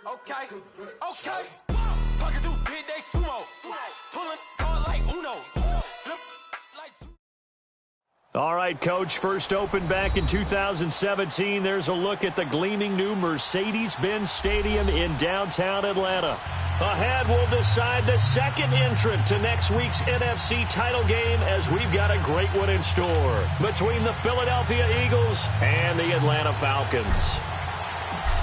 Okay. Pocket through big day sumo. Pulling card like Uno. Flip like. All right, Coach, first opened back in 2017. There's a look at the gleaming new Mercedes-Benz Stadium in downtown Atlanta. Ahead, we'll decide the second entrant to next week's NFC title game as we've got a great one in store between the Philadelphia Eagles and the Atlanta Falcons.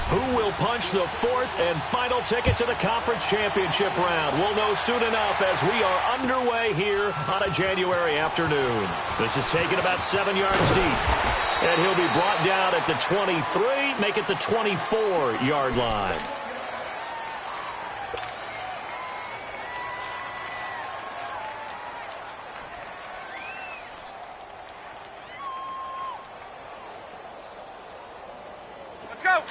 Who will punch the fourth and final ticket to the conference championship round? We'll know soon enough as we are underway here on a January afternoon. This is taken about 7 yards deep. And he'll be brought down at the 23, make it the 24-yard line. Let's go.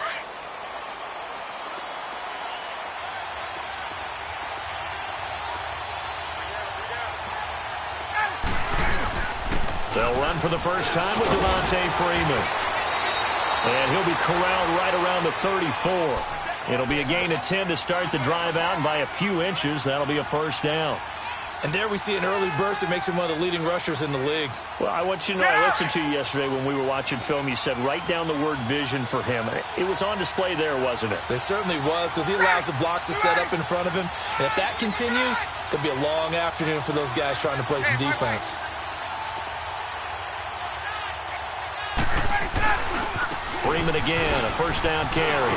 They'll run for the first time with Freeman. And he'll be corralled right around the 34. It'll be a gain of 10 to start the drive out, and by a few inches, that'll be a first down. And there we see an early burst that makes him one of the leading rushers in the league. Well, I want you to know, I listened to you yesterday when we were watching film. You said write down the word vision for him. It was on display there, wasn't it? It certainly was, because he allows the blocks to set up in front of him. And if that continues, it could be a long afternoon for those guys trying to play some defense. Freeman again, a first down carry.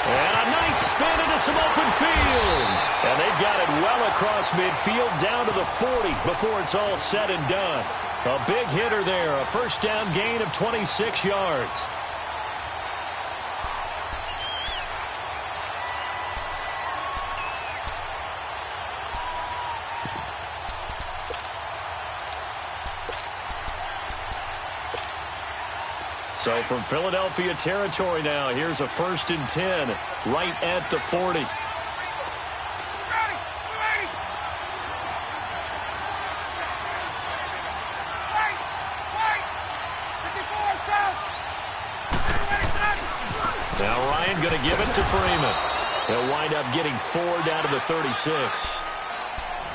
And a nice spin into some open field. And they've got it well across midfield down to the 40 before it's all said and done. A big hitter there, a first down gain of 26 yards. So from Philadelphia territory now, here's a 1st and 10 right at the 40. Now Ryan going to give it to Freeman. He'll wind up getting 4 down to the 36.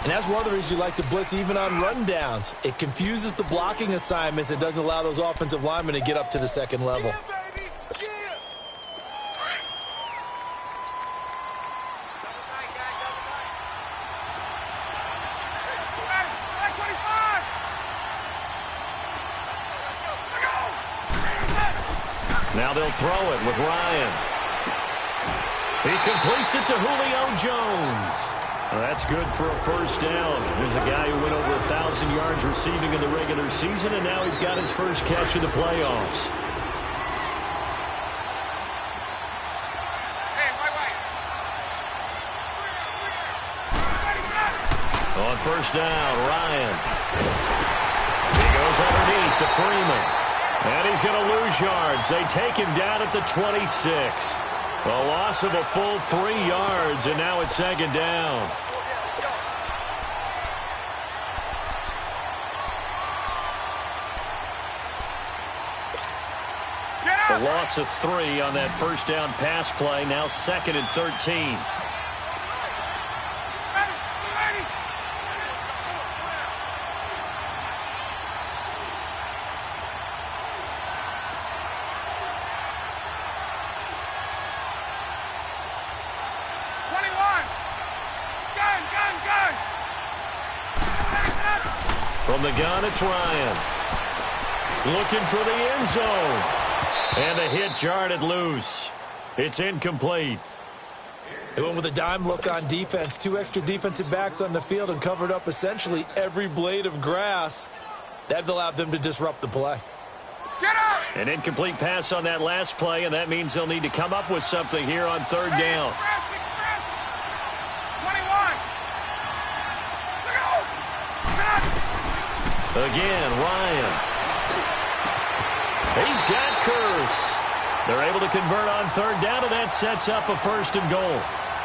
And that's one of the reasons you like to blitz even on rundowns. It confuses the blocking assignments. It doesn't allow those offensive linemen to get up to the second level. Now they'll throw it with Ryan. He completes it to Julio Jones. Well, that's good for a first down. There's a guy who went over 1,000 yards receiving in the regular season, and now he's got his first catch in the playoffs. On first down, Ryan. He goes underneath to Freeman. And he's going to lose yards. They take him down at the 26. A loss of a full 3 yards, and now it's second down. A loss of 3 on that first down pass play. Now 2nd and 13. From the gun, it's Ryan. Looking for the end zone. And the hit jarred it loose. It's incomplete. They went with a dime look on defense. 2 extra defensive backs on the field and covered up essentially every blade of grass. That allowed them to disrupt the play. Get up! An incomplete pass on that last play, and that means they'll need to come up with something here on third down. Again, Ryan. He's got Curse. They're able to convert on third down, and that sets up a 1st and goal.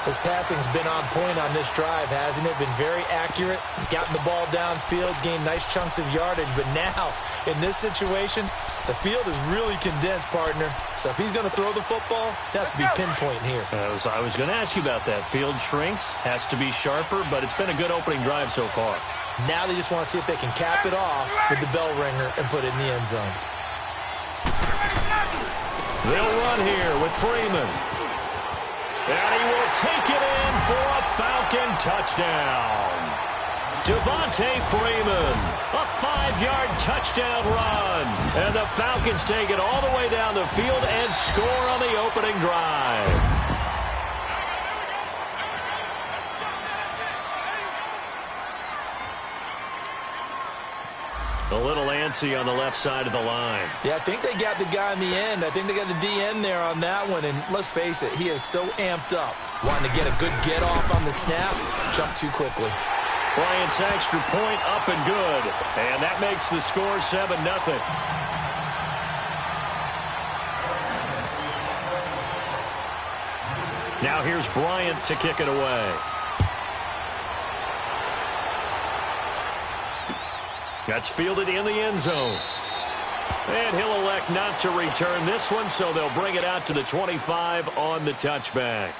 His passing's been on point on this drive, hasn't it? Been very accurate, gotten the ball downfield, gained nice chunks of yardage. But now, in this situation, the field is really condensed, partner. So if he's going to throw the football, that has to be pinpoint here. I was going to ask you about that. Field shrinks, has to be sharper, but it's been a good opening drive so far. Now they just want to see if they can cap it off with the bell ringer and put it in the end zone. They'll run here with Freeman. And he will take it in for a Falcon touchdown. Devontae Freeman, a 5-yard touchdown run. And the Falcons take it all the way down the field and score on the opening drive. A little antsy on the left side of the line. Yeah, I think they got the guy in the end. I think they got the DN there on that one. And let's face it, he is so amped up. Wanting to get a good get-off on the snap, jump too quickly. Bryant's extra point up and good. And that makes the score 7-0. Now here's Bryant to kick it away. That's fielded in the end zone. And he'll elect not to return this one, so they'll bring it out to the 25 on the touchback.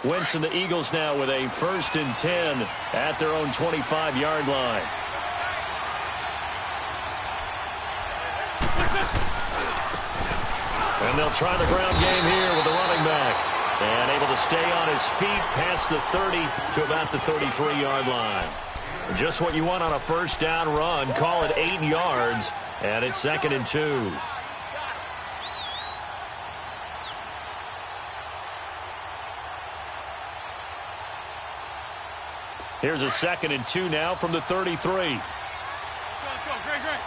Wentz and the Eagles now with a 1st and 10 at their own 25-yard line. And they'll try the ground game here with the running back. And able to stay on his feet past the 30 to about the 33-yard line. Just what you want on a first down run. Call it 8 yards, and it's 2nd and 2. Here's a 2nd and 2 now from the 33. Let's go, Great.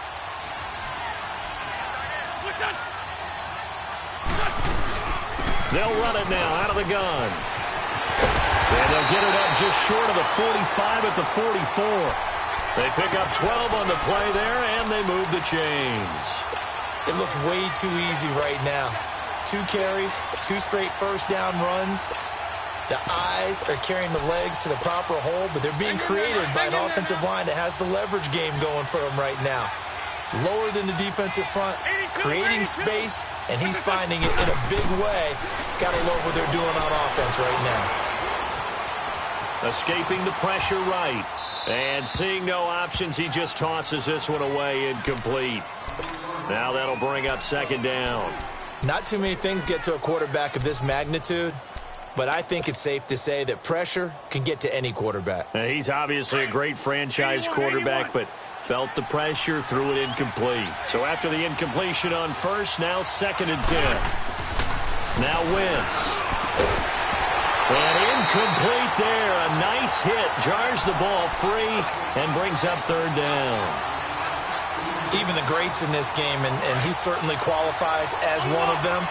They'll run it now out of the gun. And they'll get it up just short of the 45 at the 44. They pick up 12 on the play there, and they move the chains. It looks way too easy right now. 2 carries, 2 straight first down runs. The eyes are carrying the legs to the proper hole, but they're being created by an offensive line that has the leverage game going for them right now. Lower than the defensive front, creating space, and he's finding it in a big way. Gotta love what they're doing on offense right now. Escaping the pressure right. And seeing no options, he just tosses this one away incomplete. Now that'll bring up 2nd down. Not too many things get to a quarterback of this magnitude, but I think it's safe to say that pressure can get to any quarterback. He's obviously a great franchise quarterback, but felt the pressure, threw it incomplete. So after the incompletion on first, now 2nd and 10. Now Wentz. And incomplete there. A nice hit. Jars the ball free and brings up 3rd down. Even the greats in this game, and he certainly qualifies as one of them,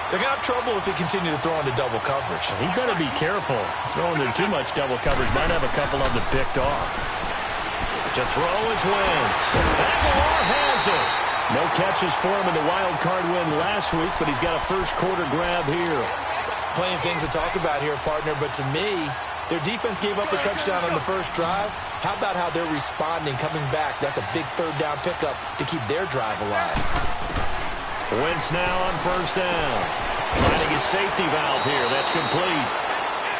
they're going to have trouble if they continue to throw into double coverage. He better be careful. Throwing into too much double coverage might have a couple of them picked off. To throw is Wentz. Aguilar has it. No catches for him in the wild card win last week, but he's got a first quarter grab here. Plenty of things to talk about here, partner, but to me, their defense gave up a touchdown on the first drive. How about how they're responding, coming back? That's a big 3rd down pickup to keep their drive alive. Wentz now on 1st down. Finding his safety valve here. That's complete.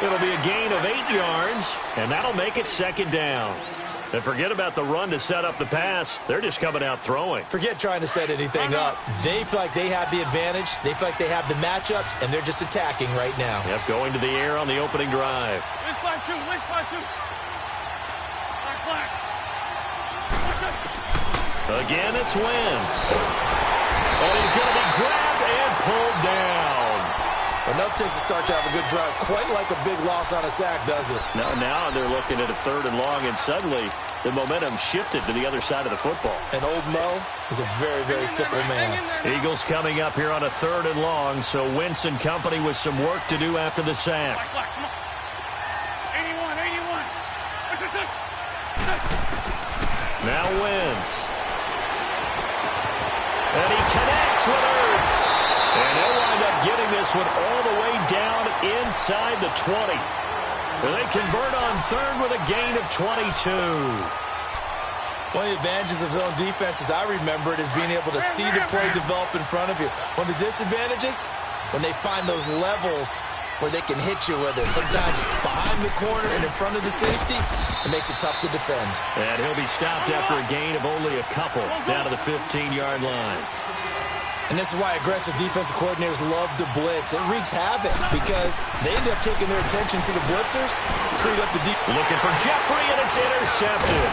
It'll be a gain of 8 yards, and that'll make it 2nd down. And forget about the run to set up the pass. They're just coming out throwing. Forget trying to set anything up. They feel like they have the advantage. They feel like they have the matchups, and they're just attacking right now. Yep, going to the air on the opening drive. List by 2. Black. Again, it's Wentz. And he's going to be grabbed and pulled down. Enough takes a start to have a good drive. Quite like a big loss on a sack, does it? Now they're looking at a 3rd and long, and suddenly the momentum shifted to the other side of the football. And old Mo is a very, very fickle man. Eagles coming up here on a 3rd and long, so Wentz and company with some work to do after the sack. Black, come on. 81. Now Wentz. And he connects with Ertz. And he'll wind up getting this one all the way down inside the 20. They convert on third with a gain of 22. One of the advantages of zone defense, as I remember it, is being able to see the play develop in front of you. One of the disadvantages, when they find those levels where they can hit you with it. Sometimes behind the corner and in front of the safety, it makes it tough to defend. And he'll be stopped after a gain of only a couple down to the 15-yard line. And this is why aggressive defensive coordinators love to blitz. It wreaks havoc because they end up taking their attention to the blitzers, freed up the deep. Looking for Jeffrey, and it's intercepted.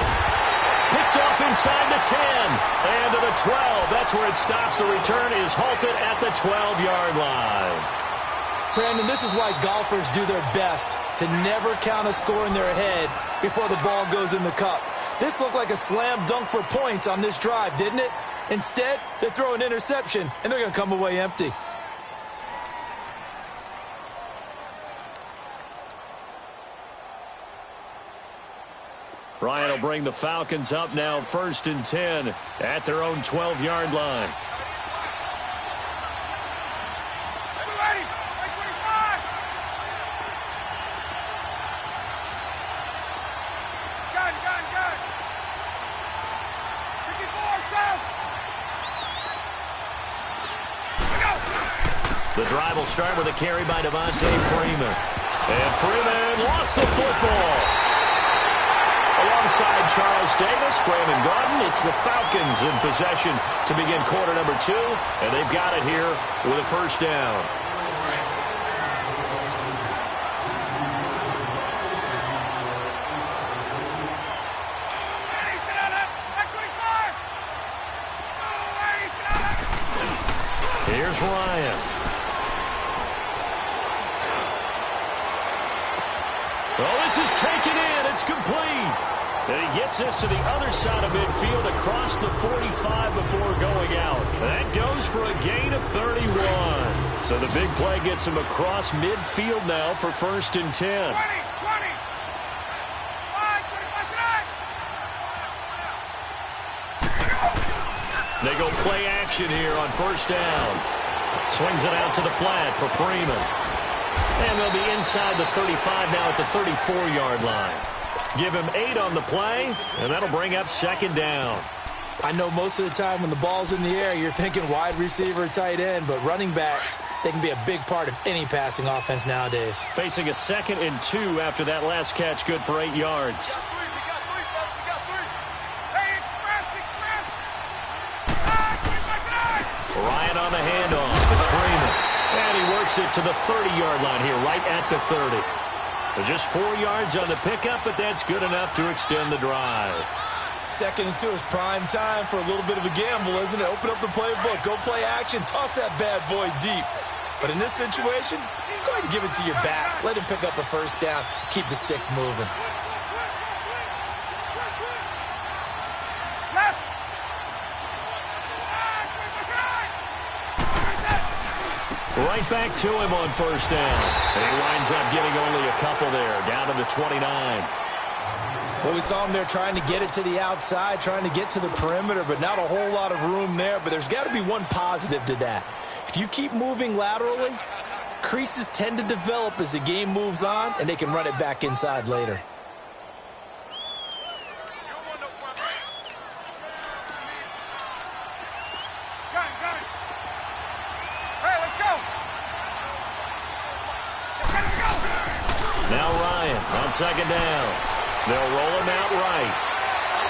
Picked off inside the 10 and to the 12. That's where it stops. The return is halted at the 12-yard line. Brandon, this is why golfers do their best to never count a score in their head before the ball goes in the cup. This looked like a slam dunk for points on this drive, didn't it? Instead, they throw an interception, and they're going to come away empty. Ryan will bring the Falcons up now 1st and 10 at their own 12-yard line. The drive will start with a carry by Devontae Freeman. And Freeman lost the football. Alongside Charles Davis, Brandon Garden, it's the Falcons in possession to begin quarter number 2. And they've got it here with a first down. Here's Ryan. Oh, this is taken in. It's complete. And he gets this to the other side of midfield across the 45 before going out. That goes for a gain of 31. So the big play gets him across midfield now for 1st and 10. 20. They go play action here on 1st down. Swings it out to the flat for Freeman. And they'll be inside the 35 now at the 34-yard line. Give him 8 on the play, and that'll bring up 2nd down. I know most of the time when the ball's in the air, you're thinking wide receiver, tight end, but running backs, they can be a big part of any passing offense nowadays. Facing a 2nd and 2 after that last catch, good for 8 yards. Ryan on the handoff. It's Freeman. And he works it to the 30-yard line here, right at the 30. Just 4 yards on the pickup, but that's good enough to extend the drive. 2nd and 2 is prime time for a little bit of a gamble, isn't it? Open up the playbook, go play action, toss that bad boy deep. But in this situation, go ahead and give it to your back. Let him pick up a 1st down, keep the sticks moving. Right back to him on 1st down. And he winds up getting only a couple there, down to the 29. Well, we saw him there trying to get it to the outside, trying to get to the perimeter, but not a whole lot of room there. But there's got to be one positive to that. If you keep moving laterally, creases tend to develop as the game moves on, and they can run it back inside later. Now Ryan on 2nd down. They'll roll him out right.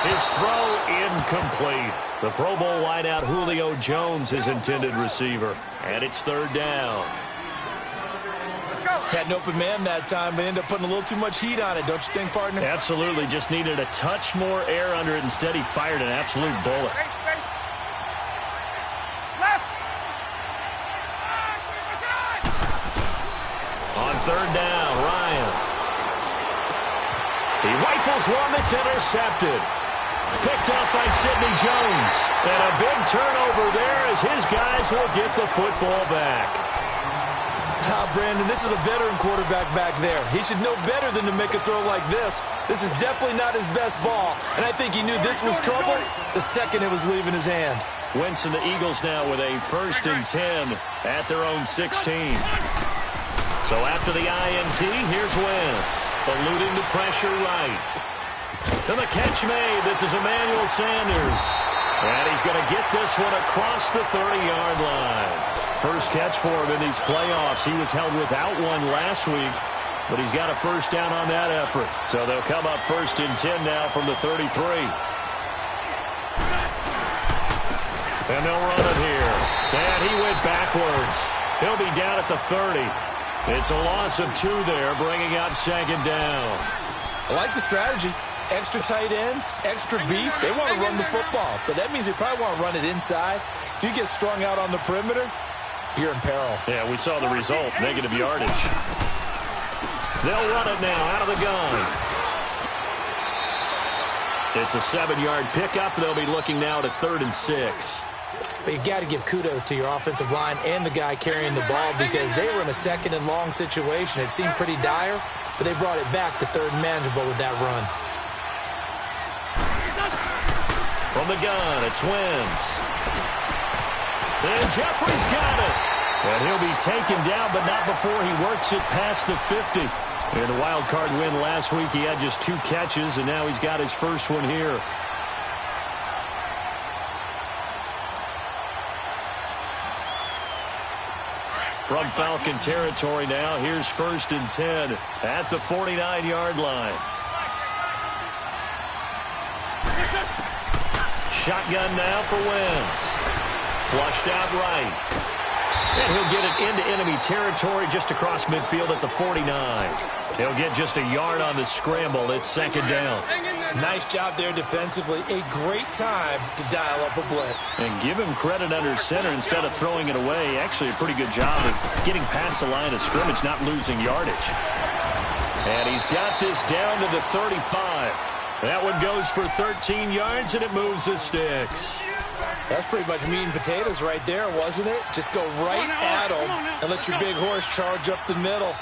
His throw incomplete. The Pro Bowl wideout Julio Jones, his intended receiver. And it's 3rd down. Had an open man that time, but ended up putting a little too much heat on it, don't you think, partner? Absolutely. Just needed a touch more air under it. Instead, he fired an absolute bullet. On 3rd down, Ryan. He rifles one that's intercepted. Picked up by Sidney Jones. And a big turnover there as his guys will get the football back. Brandon, this is a veteran quarterback back there. He should know better than to make a throw like this. This is definitely not his best ball, and I think he knew this was trouble the second it was leaving his hand. Wentz and the Eagles now with a 1st and 10 at their own 16. So after the INT, here's Wentz, eluding the pressure right. And the catch made. This is Emmanuel Sanders. And he's going to get this one across the 30-yard line. First catch for him in these playoffs. He was held without one last week, but he's got a first down on that effort. So they'll come up 1st and 10 now from the 33. And they'll run it here. And he went backwards. He'll be down at the 30. It's a loss of 2 there, bringing up 2nd down. I like the strategy. Extra tight ends, extra beef. They want to run the football, but that means they probably want to run it inside. If you get strung out on the perimeter, you're in peril. Yeah, we saw the result, negative yardage. They'll run it now out of the gun. It's a 7-yard pickup. They'll be looking now to 3rd and 6. But you got to give kudos to your offensive line and the guy carrying the ball because they were in a 2nd and long situation. It seemed pretty dire, but they brought it back to 3rd and manageable with that run. From the gun, it's Wentz. And Jeffrey's got it. And he'll be taken down, but not before he works it past the 50. In the wild card win last week, he had just 2 catches, and now he's got his first one here. From Falcon territory now, here's 1st and 10 at the 49-yard line. Shotgun now for Wentz. Flushed out right. And he'll get it into enemy territory just across midfield at the 49. He'll get just a yard on the scramble. It's 2nd down. Nice job there defensively. A great time to dial up a blitz. And give him credit under center instead of throwing it away. Actually a pretty good job of getting past the line of scrimmage, not losing yardage. And he's got this down to the 35. That one goes for 13 yards, and it moves the sticks. That's pretty much meat and potatoes right there, wasn't it? Just go right at them and let your big horse charge up the middle.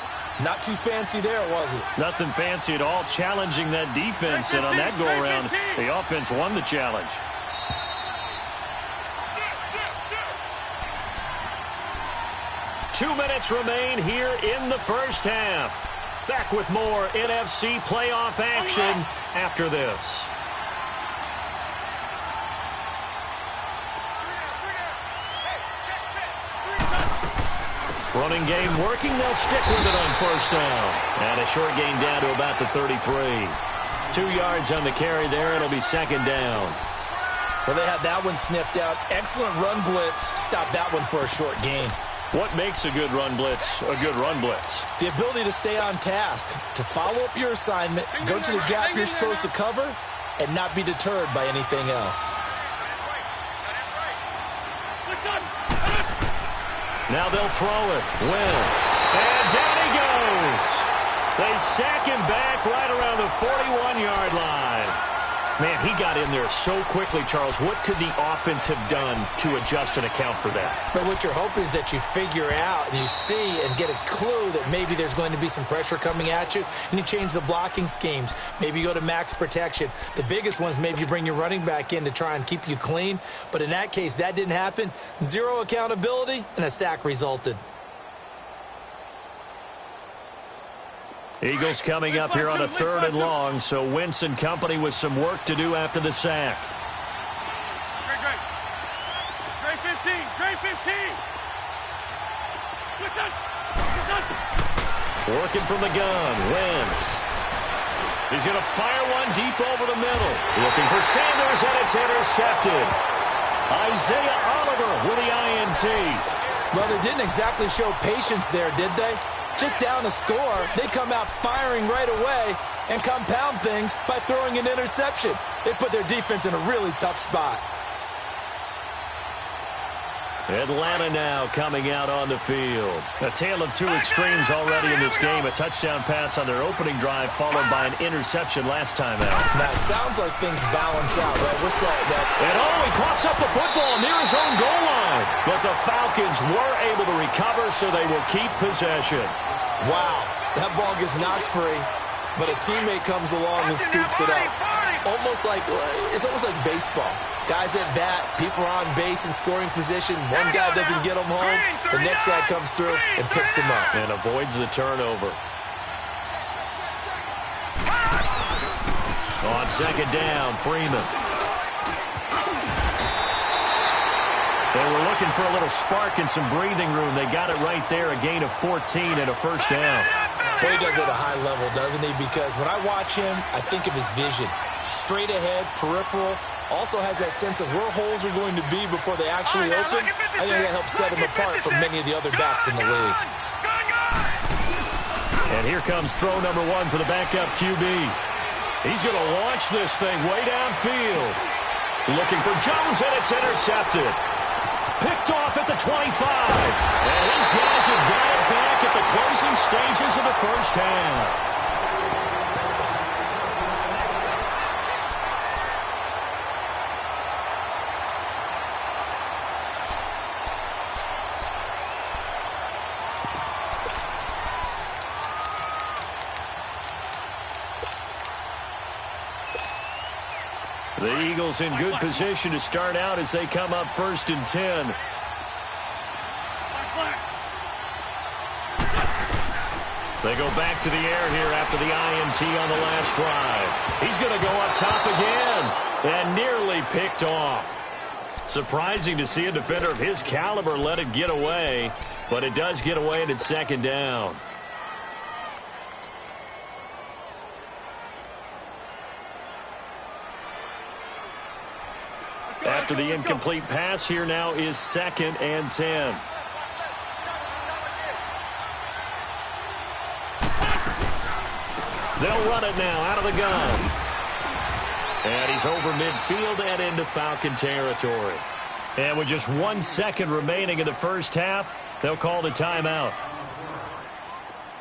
Not too fancy there, was it? Nothing fancy at all, challenging that defense, and on that go-around, the offense won the challenge. Two minutes remain here in the first half. Back with more NFC playoff action after this. Running game working. They'll stick with it on 1st down. And a short gain down to about the 33. 2 yards on the carry there. It'll be 2nd down. Well, they had that one sniffed out. Excellent run blitz. Stop that one for a short gain. What makes a good run blitz a good run blitz? The ability to stay on task, to follow up your assignment, go to the gap you're supposed to cover, and not be deterred by anything else. Now they'll throw it. Wentz. And down he goes. They sack him back right around the 41-yard line. Man, he got in there so quickly, Charles. What could the offense have done to adjust and account for that? But what you're hoping is that you figure out and you see and get a clue that maybe there's going to be some pressure coming at you, and you change the blocking schemes. Maybe you go to max protection. The biggest one is maybe you bring your running back in to try and keep you clean. But in that case, that didn't happen. Zero accountability, and a sack resulted. Eagles coming up here on a 3rd and long, so Wentz and company with some work to do after the sack. Trey 15, Trey 15. Working from the gun, Wentz. He's going to fire one deep over the middle. Looking for Sanders, and it's intercepted. Isaiah Oliver with the INT. Well, they didn't exactly show patience there, did they? Just down a score, they come out firing right away and compound things by throwing an interception. They put their defense in a really tough spot. Atlanta now coming out on the field. A tale of two extremes already in this game. A touchdown pass on their opening drive followed by an interception last time out. Now, it sounds like things balance out, right? What's that? And he coughs up the football near his own goal line. But the Falcons were able to recover, so they will keep possession. Wow, that ball gets knocked free, but a teammate comes along and scoops it up. It's almost like baseball. Guys at bat, people are on base in scoring position. One guy doesn't get them home. The next guy comes through and picks him up. And avoids the turnover. On second down, Freeman. They were looking for a little spark and some breathing room. They got it right there, a gain of 14 and a first down. Boy, he does it at a high level, doesn't he? Because when I watch him, I think of his vision. Straight ahead, peripheral. Also has that sense of where holes are going to be before they actually open. I think that helps set him apart from many of the other backs in the league. And here comes throw number one for the backup QB. He's going to launch this thing way downfield. Looking for Jones, and it's intercepted. Picked off at the 25. And his guys have got it back at the closing stages of the first half. The Eagles in good position to start out as they come up 1st and 10. They go back to the air here after the INT on the last drive. He's going to go up top again and nearly picked off. Surprising to see a defender of his caliber let it get away, but it does get away and it's second down. After the incomplete pass, here now is 2nd and 10. They'll run it now out of the gun. And he's over midfield and into Falcon territory. And with just 1 second remaining in the first half, they'll call the timeout.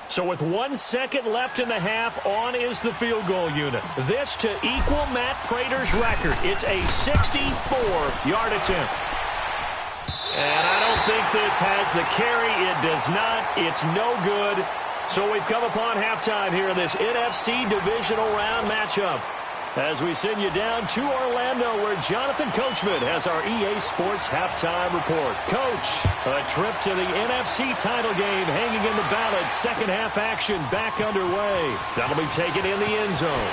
So with 1 second left in the half, on is the field goal unit. This to equal Matt Prater's record. It's a 64-yard attempt. And I don't think this has the carry. It does not. It's no good. So we've come upon halftime here in this NFC divisional round matchup. As we send you down to Orlando, where Jonathan Coachman has our EA Sports halftime report. Coach, a trip to the NFC title game hanging in the balance. Second half action back underway. That'll be taken in the end zone.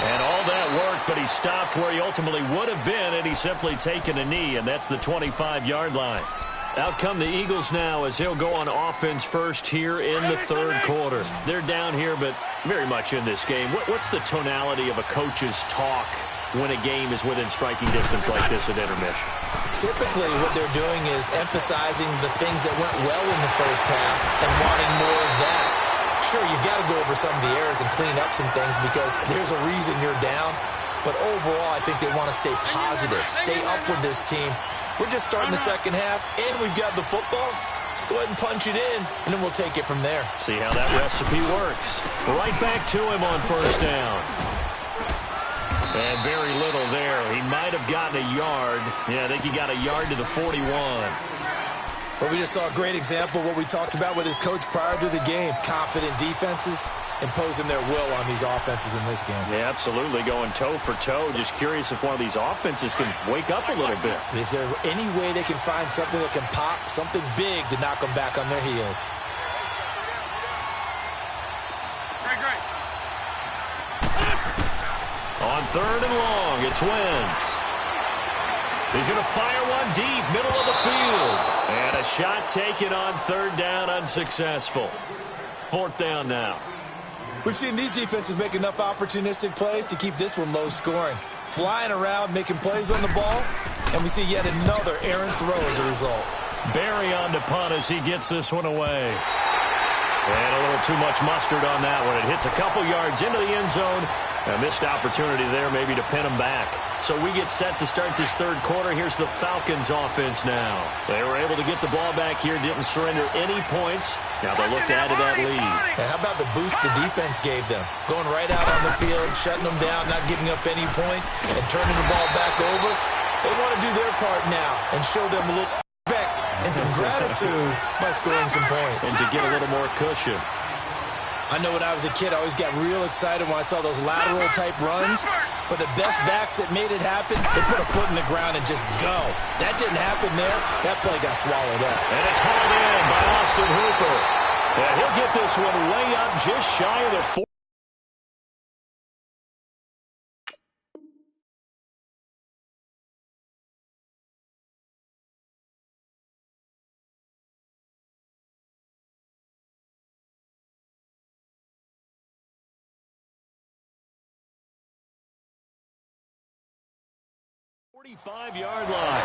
And all that worked, but he stopped where he ultimately would have been, and he's simply taken a knee, and that's the 25-yard line. Out come the Eagles now as he'll go on offense first here in the third quarter. They're down here, but very much in this game. What's the tonality of a coach's talk when a game is within striking distance like this at intermission? Typically, what they're doing is emphasizing the things that went well in the first half and wanting more of that. Sure, you've got to go over some of the errors and clean up some things because there's a reason you're down. But overall, I think they want to stay positive, stay up with this team. We're just starting the second half, and we've got the football. Let's go ahead and punch it in, and then we'll take it from there. See how that recipe works. Right back to him on first down. And very little there. He might have gotten a yard. Yeah, I think he got a yard to the 41. But we just saw a great example of what we talked about with his coach prior to the game. Confident defenses imposing their will on these offenses in this game. Yeah, absolutely. Going toe for toe. Just curious if one of these offenses can wake up a little bit. Is there any way they can find something that can pop, something big to knock them back on their heels? Great. On third and long, it's Wentz. He's going to fire one deep, middle of the field. And a shot taken on third down, unsuccessful. Fourth down now. We've seen these defenses make enough opportunistic plays to keep this one low scoring. Flying around, making plays on the ball, and we see yet another errant throw as a result. Barry on the punt as he gets this one away. And a little too much mustard on that one. It hits a couple yards into the end zone. A missed opportunity there maybe to pin them back. So we get set to start this third quarter. Here's the Falcons offense now. They were able to get the ball back here, didn't surrender any points. Now they look to add to that lead. And how about the boost the defense gave them? Going right out on the field, shutting them down, not giving up any points, and turning the ball back over. They want to do their part now and show them a little respect and some gratitude by scoring some points. And to get a little more cushion. I know when I was a kid, I always got real excited when I saw those lateral-type runs. But the best backs that made it happen, they put a foot in the ground and just go. That didn't happen there. That play got swallowed up. And it's hauled in by Austin Hooper. And he'll get this one way up just shy of the 4. Yard line.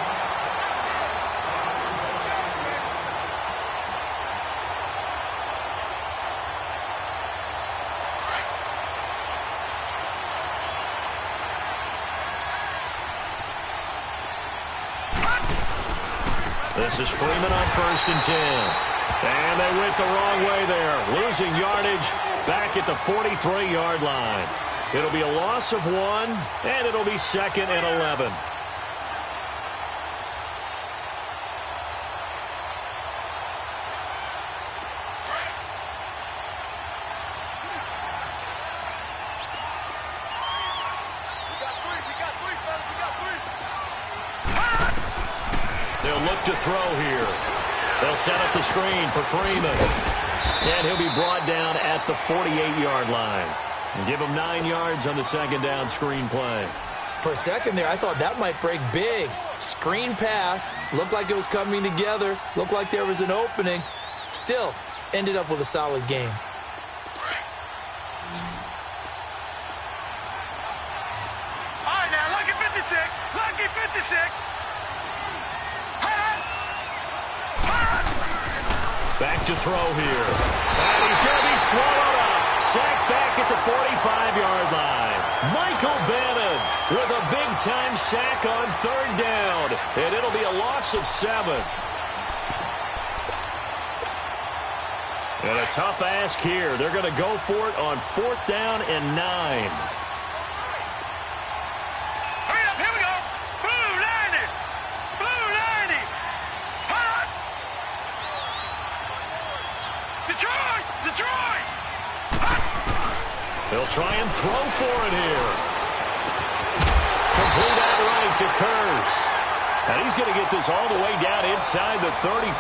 This is Freeman on 1st and 10. And they went the wrong way there. Losing yardage back at the 43-yard line. It'll be a loss of 1, and it'll be 2nd and 11. To throw here. They'll set up the screen for Freeman. And he'll be brought down at the 48-yard line. And give him 9 yards on the second down screen play. For a second there, I thought that might break big. Screen pass. Looked like it was coming together. Looked like there was an opening. Still, ended up with a solid game. All right, now, lucky 56. Lucky 56. Back to throw here. And he's going to be swallowed up. Sacked back at the 45-yard line. Michael Bannon with a big-time sack on 3rd down. And it'll be a loss of 7. And a tough ask here. They're going to go for it on 4th down and 9. They'll try and throw for it here. Complete outright to Kurz. And he's going to get this all the way down inside the 35.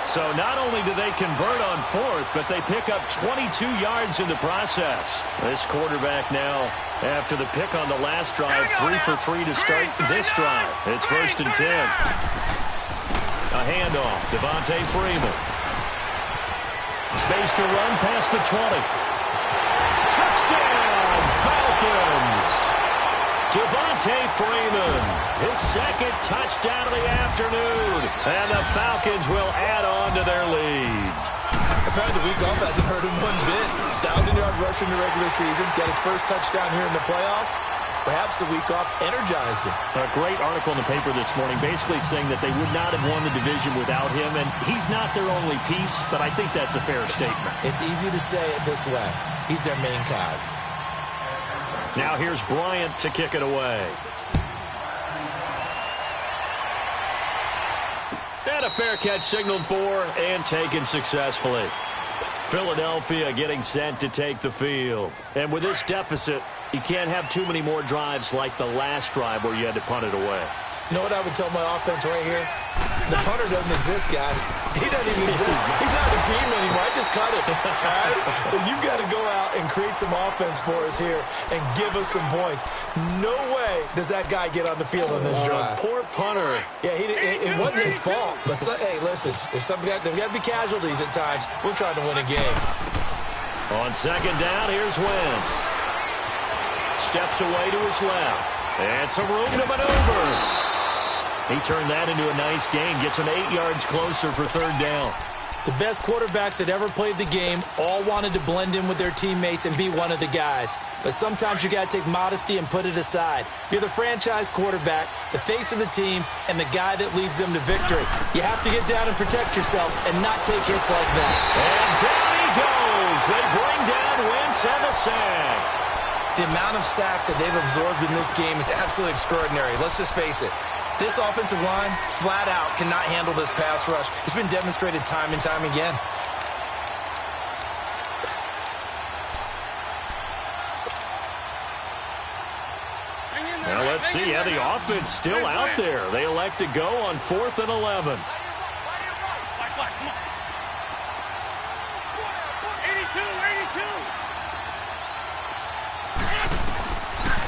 So not only do they convert on 4th, but they pick up 22 yards in the process. This quarterback now, after the pick on the last drive, 3 for 3 to start this drive. It's 1st and 10. A handoff, Devontae Freeman. Space to run past the 20. Touchdown, Falcons! Devontae Freeman, his 2nd touchdown of the afternoon. And the Falcons will add on to their lead. Apparently the week off hasn't hurt him one bit. 1,000-yard rush in the regular season. Got his first touchdown here in the playoffs. Perhaps the week off energized him. A great article in the paper this morning basically saying that they would not have won the division without him, and he's not their only piece, but I think that's a fair statement. It's easy to say it this way. He's their main cog. Now here's Bryant to kick it away. And a fair catch signaled for and taken successfully. Philadelphia getting set to take the field. And with this deficit, you can't have too many more drives like the last drive where you had to punt it away. You know what I would tell my offense right here? The punter doesn't exist, guys. He doesn't even exist. He's not a team anymore. I just cut it. All right? So you've got to go out and create some offense for us here and give us some points. No way does that guy get on the field on this drive. Poor punter. Yeah, it wasn't his fault. But, hey, listen, there's got to be casualties at times. We're trying to win a game. On 2nd down, here's Wentz. Steps away to his left. And some room to maneuver. He turned that into a nice gain. Gets him 8 yards closer for 3rd down. The best quarterbacks that ever played the game all wanted to blend in with their teammates and be one of the guys. But sometimes you got to take modesty and put it aside. You're the franchise quarterback, the face of the team, and the guy that leads them to victory. You have to get down and protect yourself and not take hits like that. And down he goes. They bring down Wentz on the sack. The amount of sacks that they've absorbed in this game is absolutely extraordinary. Let's just face it. This offensive line, flat out, cannot handle this pass rush. It's been demonstrated time and time again. Now let's see how the offense still out there. They elect to go on 4th and 11. 82.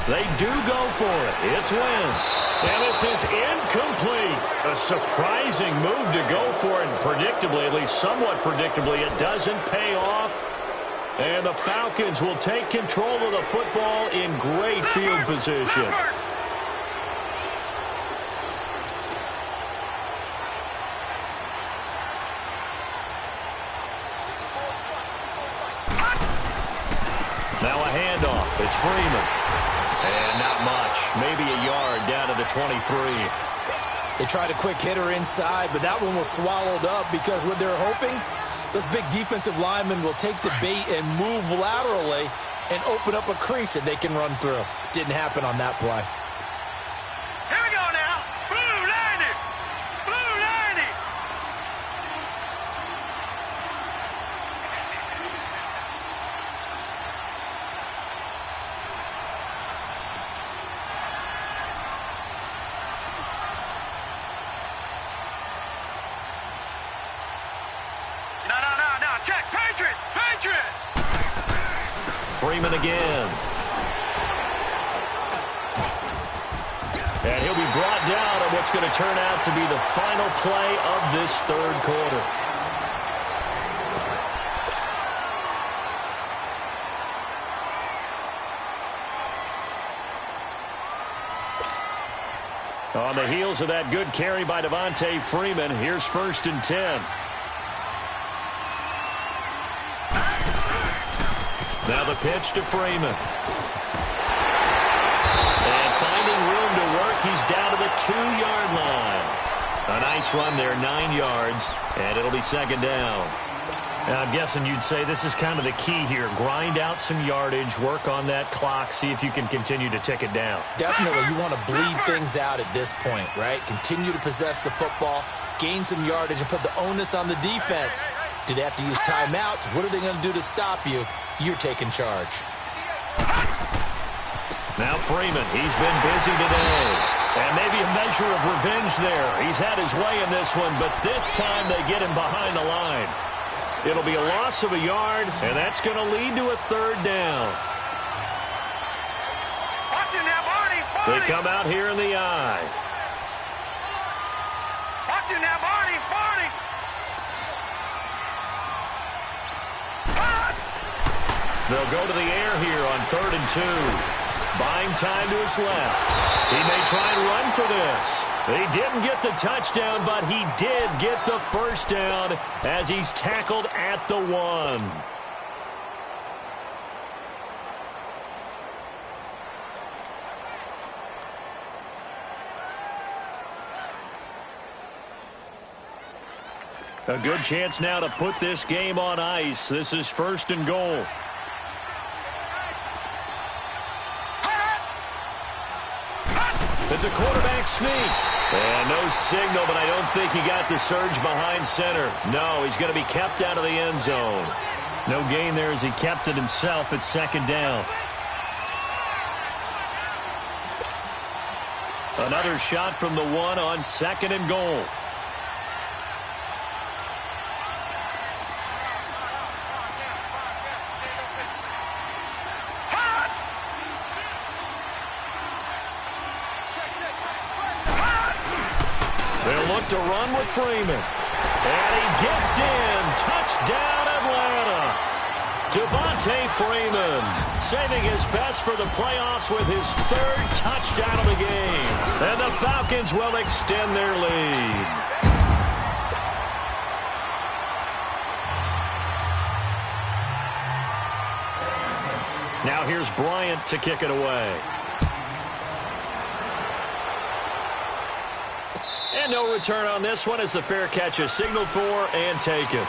They do go for it. It's Wentz. And this is incomplete. A surprising move to go for it. And predictably, at least somewhat predictably, it doesn't pay off. And the Falcons will take control of the football in great field position. Now a handoff. It's Freeman. And not much. Maybe a yard down to the 23. They tried a quick hitter inside, but that one was swallowed up because what they're hoping, those big defensive linemen will take the bait and move laterally and open up a crease that they can run through. Didn't happen on that play. Here we go now. Blue 90. Blue 90. No. Check. Patriot. Freeman again. And he'll be brought down on what's going to turn out to be the final play of this third quarter. On the heels of that good carry by Devontae Freeman, here's 1st and 10. Now the pitch to Freeman. And finding room to work, he's down to the 2-yard line. A nice run there, 9 yards, and it'll be 2nd down. Now, I'm guessing you'd say this is kind of the key here. Grind out some yardage, work on that clock, see if you can continue to tick it down. Definitely, you want to bleed things out at this point, right? Continue to possess the football, gain some yardage, and put the onus on the defense. Do they have to use timeouts? What are they going to do to stop you? You're taking charge. Now Freeman, he's been busy today. And maybe a measure of revenge there. He's had his way in this one, but this time they get him behind the line. It'll be a loss of a yard, and that's going to lead to a 3rd down. Watch him now, Barney. They come out here in the eye. Watch him now, Barney. They'll go to the air here on 3rd and 2. Buying time to his left. He may try and run for this. He didn't get the touchdown, but he did get the 1st down as he's tackled at the 1. A good chance now to put this game on ice. This is 1st and goal. It's a quarterback sneak. And no signal, but I don't think he got the surge behind center. No, he's going to be kept out of the end zone. No gain there as he kept it himself at 2nd down. Another shot from the 1 on 2nd and goal. They'll look to run with Freeman. And he gets in. Touchdown, Atlanta. Devontae Freeman saving his best for the playoffs with his 3rd touchdown of the game. And the Falcons will extend their lead. Now here's Bryant to kick it away. And no return on this one as the fair catch is signaled for and taken.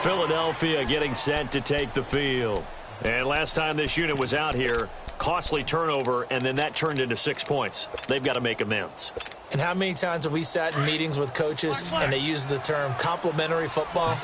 Philadelphia getting set to take the field. And last time this unit was out here, costly turnover, and then that turned into 6 points. They've got to make amends. And how many times have we sat in meetings with coaches and they use the term complementary football?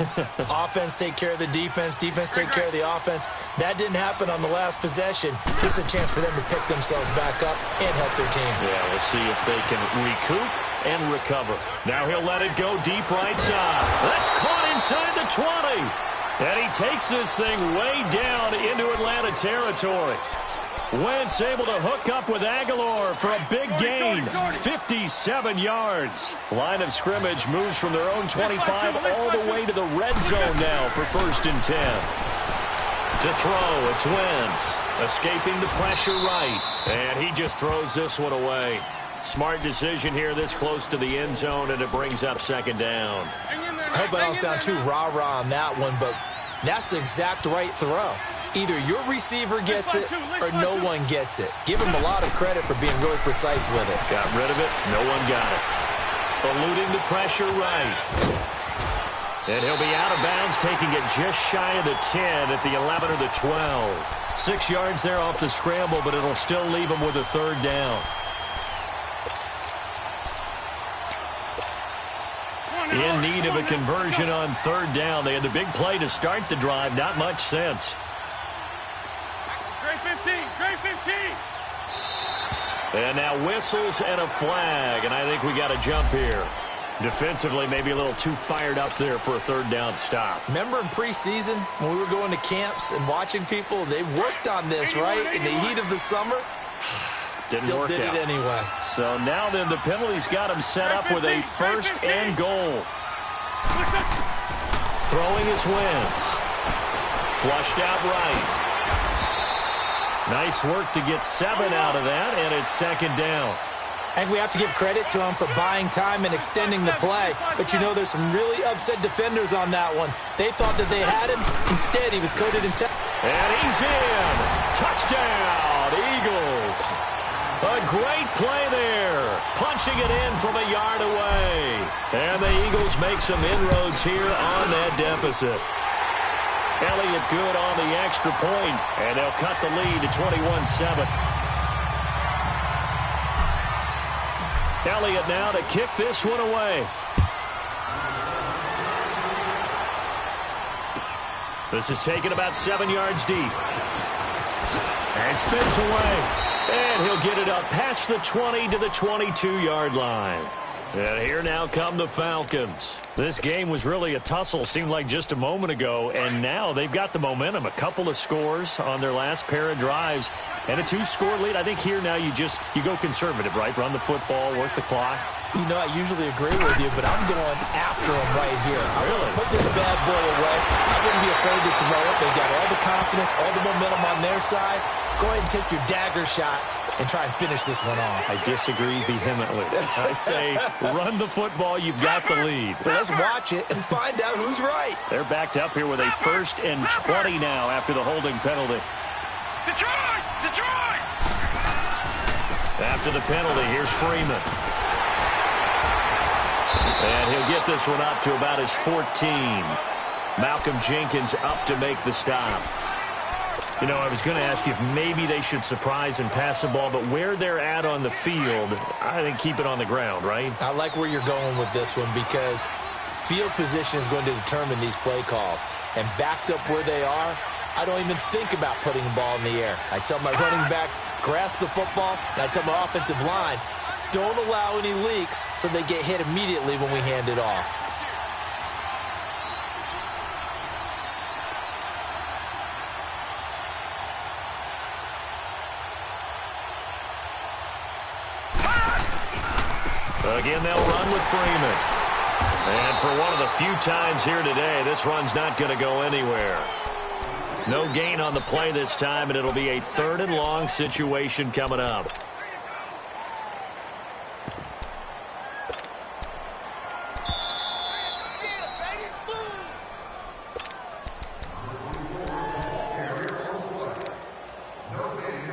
Offense take care of the defense, defense take care of the offense. That didn't happen on the last possession. This is a chance for them to pick themselves back up and help their team. Yeah, we'll see if they can recoup and recover. Now he'll let it go deep right side. That's caught inside the 20. And he takes this thing way down into Atlanta territory. Wentz able to hook up with Aguilar for a big gain, 57 yards. Line of scrimmage moves from their own 25 all the way to the red zone now for 1st and 10. To throw, it's Wentz, escaping the pressure right, and he just throws this one away. Smart decision here this close to the end zone, and it brings up 2nd down. I hope I don't sound too rah-rah on that one, but that's the exact right throw. Either your receiver gets it or no one gets it. Give him a lot of credit for being really precise with it. Got rid of it. No one got it. Eluding the pressure right. And he'll be out of bounds, taking it just shy of the 10 at the 11 or the 12. 6 yards there off the scramble, but it'll still leave him with a 3rd down. In need of a conversion on 3rd down. They had the big play to start the drive. Not much sense. Great 15. And now whistles and a flag, and I think we got a jump here. Defensively, maybe a little too fired up there for a 3rd down stop. Remember in preseason when we were going to camps and watching people, they worked on this, right? In the heat of the summer, Still did it anyway. So now then the penalty's got him set up with a 1st and goal. Throwing his Wentz. Flushed out right. Nice work to get 7 out of that, and it's 2nd down. I think we have to give credit to him for buying time and extending the play. But, you know, there's some really upset defenders on that one. They thought that they had him. Instead, he was coated in And he's in. Touchdown, Eagles. A great play there. Punching it in from a yard away. And the Eagles make some inroads here on that deficit. Elliott good on the extra point, and they'll cut the lead to 21-7. Elliott now to kick this one away. This is taken about 7 yards deep. And spins away. And he'll get it up past the 20 to the 22-yard line. And here now come the Falcons. This game was really a tussle, seemed like just a moment ago, and now they've got the momentum. A couple of scores on their last pair of drives, and a 2-score lead. I think here now you go conservative, right? Run the football, work the clock. You know, I usually agree with you, but I'm going after him right here. I want to put this bad boy away. I wouldn't be afraid to throw it. They've got all the confidence, all the momentum on their side. Go ahead and take your dagger shots and try and finish this one off. I disagree vehemently. I say run the football. You've got the lead. Well, let's watch it and find out who's right. They're backed up here with a 1st and 20 now after the holding penalty. Detroit! After the penalty, here's Freeman. And he'll get this one up to about his 14. Malcolm Jenkins up to make the stop. You know, I was going to ask you if maybe they should surprise and pass the ball, but where they're at on the field, I think keep it on the ground, right? I like where you're going with this one because field position is going to determine these play calls. And backed up where they are, I don't even think about putting the ball in the air. I tell my running backs, grasp the football, and I tell my offensive line, don't allow any leaks so they get hit immediately when we hand it off. Again, they'll run with Freeman. And for one of the few times here today, this run's not going to go anywhere. No gain on the play this time, and it'll be a 3rd and long situation coming up.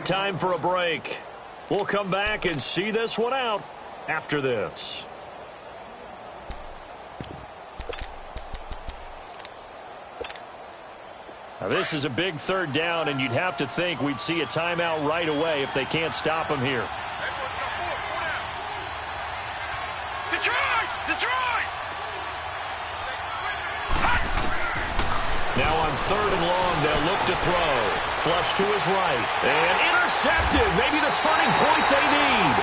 time for a break. We'll come back and see this one out after this. Now, this is a big third down, and you'd have to think we'd see a timeout right away if they can't stop him here. Detroit! Now on third and long, they'll look to throw. Flush to his right. And intercepted. Maybe the turning point they need.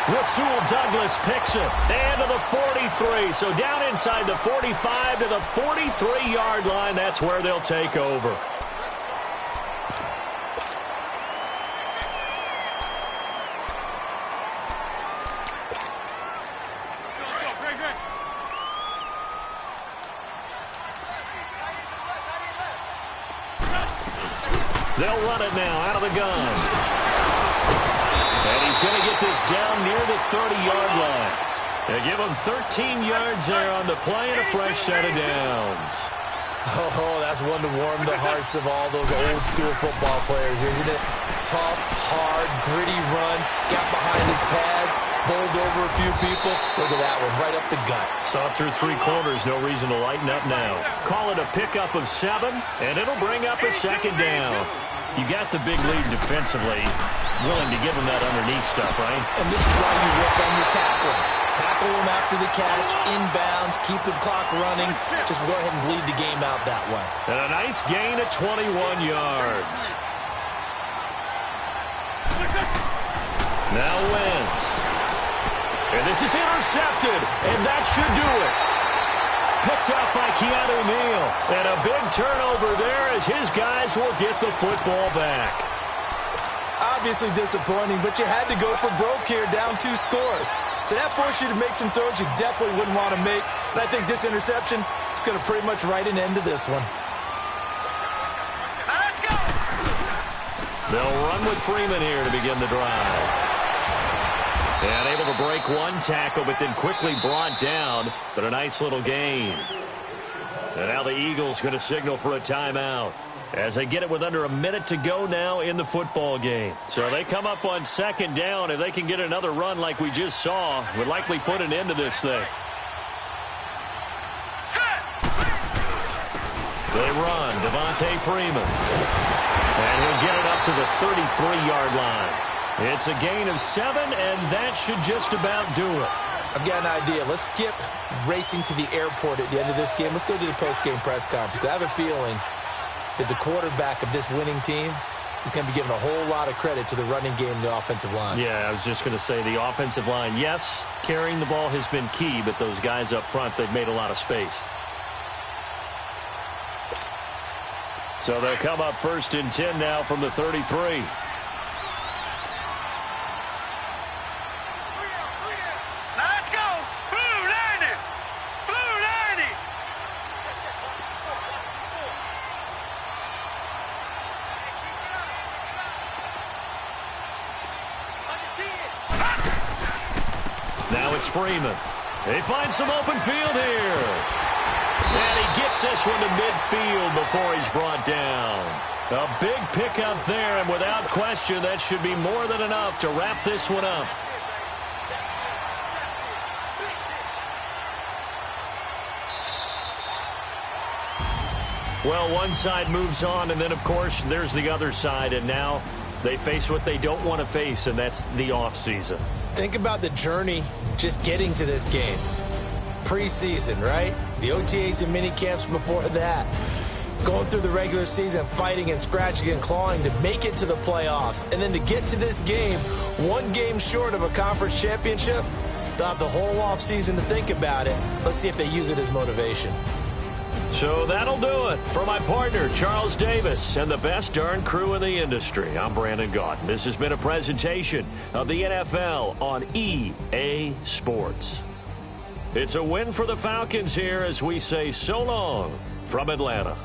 Rasul Douglas picks it. And to the 43. So down inside the 45 to the 43-yard line. That's where they'll take over. They'll run it now out of the gun. And he's going to get this down near the 30-yard line. They give him 13 yards there on the play and a fresh set of downs. Oh, that's one to warm the hearts of all those old-school football players, isn't it? Tough, hard, gritty run. Got behind his pads, bowled over a few people. Look at that one, right up the gut. Saw through 3 quarters, no reason to lighten up now. Call it a pickup of 7, and it'll bring up a second down. You got the big lead defensively. Willing to give him that underneath stuff, right? And this is why you work on your tackling. Tackle him after the catch, inbounds, keep the clock running. Just go ahead and bleed the game out that way. And a nice gain of 21 yards. Now Wentz. And this is intercepted, and that should do it. Picked up by Keanu Neal. And a big turnover there as his guys will get the football back. Obviously disappointing, but you had to go for broke here, down 2 scores. So that forced you to make some throws you definitely wouldn't want to make. And I think this interception is going to pretty much write an end to this one. Now let's go! They'll run with Freeman here to begin the drive. And able to break one tackle, but then quickly brought down. But a nice little gain. And now the Eagles going to signal for a timeout as they get it with under a minute to go now in the football game. So they come up on second down. If they can get another run like we just saw, would likely put an end to this thing. They run. Devontae Freeman. And he'll get it up to the 33-yard line. It's a gain of 7, and that should just about do it. I've got an idea. Let's skip racing to the airport at the end of this game. Let's go to the post-game press conference. I have a feeling that the quarterback of this winning team is going to be given a whole lot of credit to the running game and the offensive line. Yeah, I was just going to say the offensive line, yes, carrying the ball has been key, but those guys up front, they've made a lot of space. So they'll come up 1st and 10 now from the 33. Now it's Freeman. They find some open field here. And he gets this one to midfield before he's brought down. A big pickup there, and without question, that should be more than enough to wrap this one up. Well, one side moves on, and then, of course, there's the other side, and now they face what they don't want to face, and that's the offseason. Think about the journey just getting to this game. Preseason, right? The OTAs and mini camps before that. Going through the regular season, fighting and scratching and clawing to make it to the playoffs. And then to get to this game, 1 game short of a conference championship, they'll have the whole offseason to think about it. Let's see if they use it as motivation. So that'll do it. For my partner, Charles Davis, and the best darn crew in the industry, I'm Brandon Gaudin. This has been a presentation of the NFL on EA Sports. It's a win for the Falcons here as we say so long from Atlanta.